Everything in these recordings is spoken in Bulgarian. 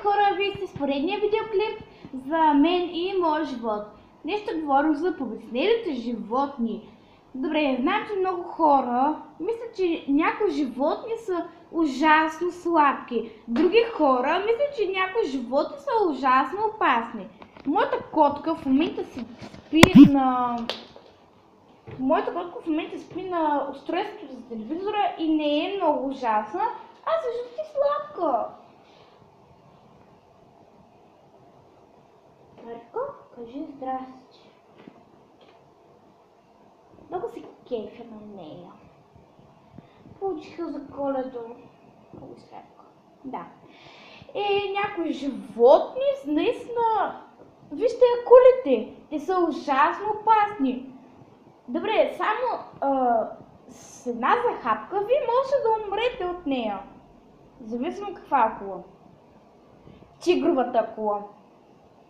хора, вие сте с поредния видеоклип за мен и моят живот. Днес ще говорим за победителите животни. Добре, знам, че много хора мислят, че някои животни са ужасно сладки. Други хора мислят, че някои животни са ужасно опасни. Моята котка в момента спи на устройството за телевизора и не е много ужасна, а също си сладка. Марко, кажи здрасти. Много се кефя на нея. Получиха за Коледа много сладко. Да. Някои животни, наистина, вижте акулите. Те са ужасно опасни. Добре, само с една захапка вие можете да умрете от нея. Зависимо каква акула. Тигровата акула.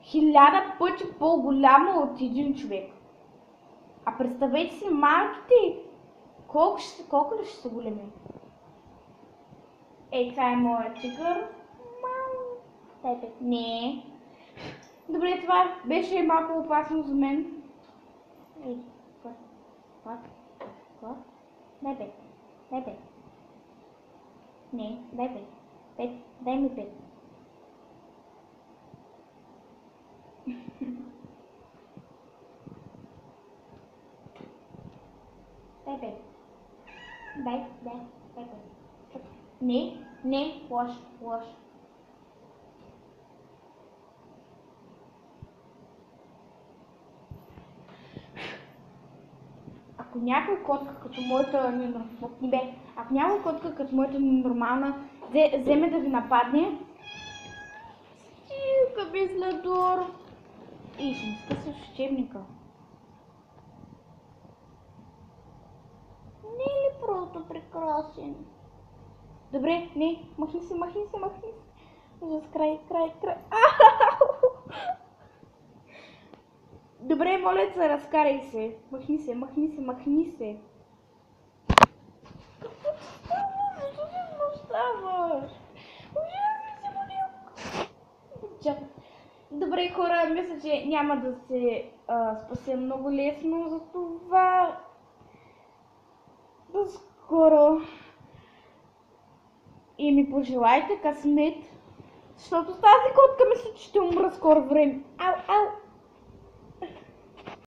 1000 пъти по-голяма от един човек. А представете си малките. Колко ли ще са големи? Това е моят тигър. Не. Добре, това беше малко опасно за мен. Какво? Дай пет. Не, дай пет. Дай ми пет. Дай пет. Дай пет. Не, лош. Ако някой котка като моята нормална вземе да ви нападне, стига безладор и ще ми скъсаш учебника. Не е ли просто прекрасен? Добре, не, махни се. За край. Добре, моля се, разкарай се. Махни се. Защо се смущаваш? Ужасно се моля. Добре, хора, мисля, че няма да се спася много лесно за това. До скоро. И ми пожелайте късмет, защото тази котка мисля, че ще умра скоро време. Ау!